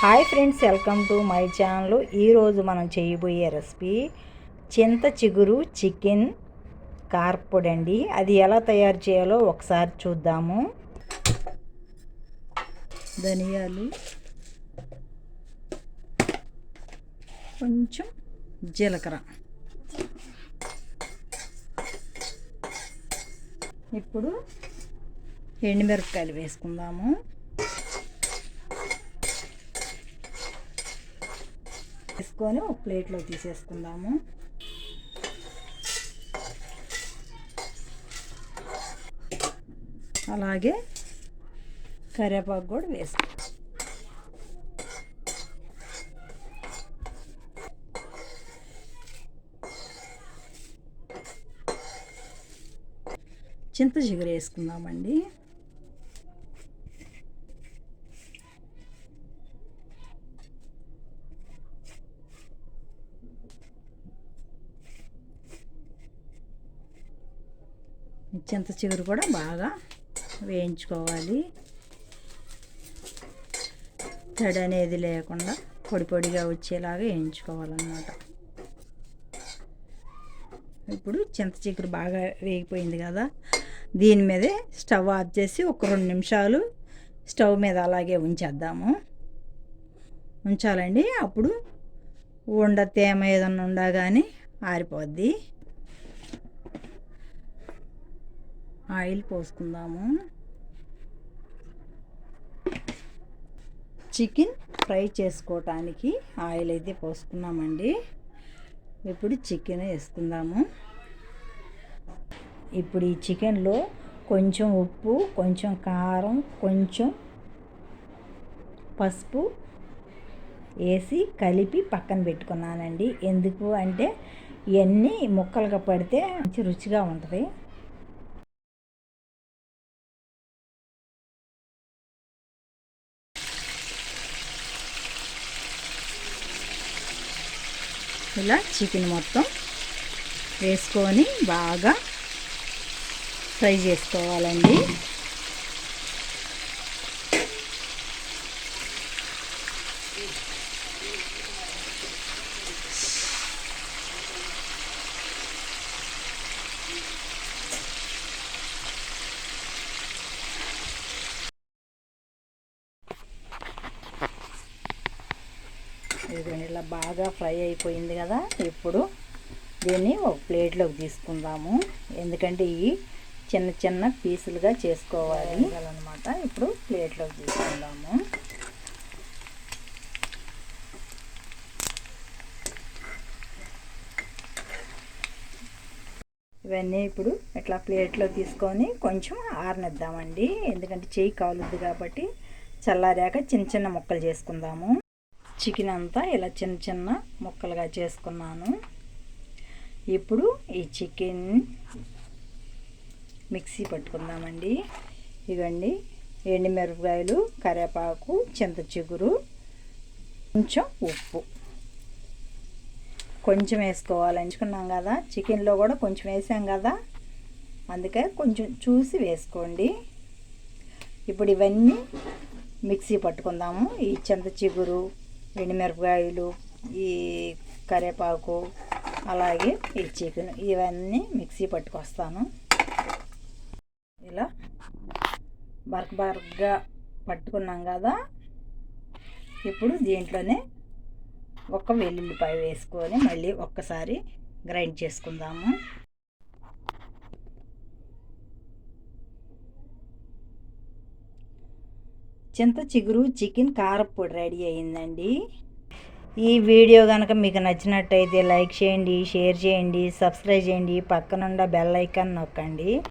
Hi friends, welcome to my channel. ఈరోజు మనం చేయబోయే రెసిపీ చింత చిగురు చికెన్ కారపొడి అండి. అది ఎలా తయారు చేయాలో ఒకసారి చూద్దాము. ధనియాలు, కొంచెం జీలకర్ర. ఇప్పుడు ఎండుమిరపకాయలు వేసుకుందాము. వేసుకొని ఒక ప్లేట్లో తీసేసుకుందాము. అలాగే కరివేపాకు కూడా వేసుకో. చింత చిగురు వేసుకుందామండి. చింత చిగురు కూడా బాగా వేయించుకోవాలి. తడి అనేది లేకుండా పొడి పొడిగా వచ్చేలాగా వేయించుకోవాలన్నమాట. ఇప్పుడు చింత చిగురు బాగా వేగిపోయింది కదా, దీని మీదే స్టవ్ ఆఫ్ చేసి ఒక 2 నిమిషాలు స్టవ్ మీద అలాగే ఉంచాలండి. అప్పుడు తేమ ఏదన్నా ఉండా కానీ ఆరిపోద్ది. ఆయిల్ పోసుకుందాము. చికెన్ ఫ్రై చేసుకోవటానికి ఆయిల్ అయితే పోసుకున్నామండి. ఇప్పుడు చికెన్ వేసుకుందాము. ఇప్పుడు ఈ చికెన్లో కొంచెం ఉప్పు, కొంచెం కారం, కొంచెం పసుపు వేసి కలిపి పక్కన పెట్టుకున్నానండి. ఎందుకు అంటే ఇవన్నీ ముక్కలుగా పడితే మంచి రుచిగా ఉంటుంది. ఇలా చికెన్ మొత్తం వేసుకొని బాగా ఫ్రై చేసుకోవాలండి. ఇదిగోండి, ఇలా బాగా ఫ్రై అయిపోయింది కదా. ఇప్పుడు దీన్ని ఒక ప్లేట్లోకి తీసుకుందాము. ఎందుకంటే ఇవి చిన్న చిన్న పీసులుగా చేసుకోవాలి అన్నమాట. ఇప్పుడు ప్లేట్లోకి తీసుకుందాము. ఇవన్నీ ఇప్పుడు ఇట్లా ప్లేట్లో తీసుకొని కొంచెం ఆరనిద్దామండి. ఎందుకంటే చెయ్యి కాలుద్ది కాబట్టి చల్లారాక చిన్న చిన్న ముక్కలు చేసుకుందాము. చికెన్ అంతా ఇలా చిన్న చిన్న ముక్కలుగా చేసుకున్నాను. ఇప్పుడు ఈ చికెన్ మిక్సీ పట్టుకుందామండి. ఇవ్వండి, ఎండుమిరపకాయలు, కరివేపాకు, చింత చిగురు, కొంచెం ఉప్పు కొంచెం వేసుకోవాలి. ఎంచుకున్నాం కదా, చికెన్లో కూడా కొంచెం వేసాం కదా, అందుకే కొంచెం చూసి వేసుకోండి. ఇప్పుడు ఇవన్నీ మిక్సీ పట్టుకుందాము. ఈ చింత చిగురు, ఎండుమిరపకాయలు, ఈ కరివేపాకు, అలాగే ఈ చికెన్, ఇవన్నీ మిక్సీ పట్టుకొస్తాను. ఇలా బరకగా పట్టుకున్నాం కదా. ఇప్పుడు దీంట్లోనే ఒక వెల్లుల్లిపాయ వేసుకొని మళ్ళీ ఒక్కసారి గ్రైండ్ చేసుకుందాము. చింత చిగురు చికెన్ కారపొడి రెడీ అయిందండి. ఈ వీడియో కనుక మీకు నచ్చినట్టయితే లైక్ చేయండి, షేర్ చేయండి, సబ్స్క్రైబ్ చేయండి, పక్కనుండ బెల్ ఐకాన్ నొక్కండి.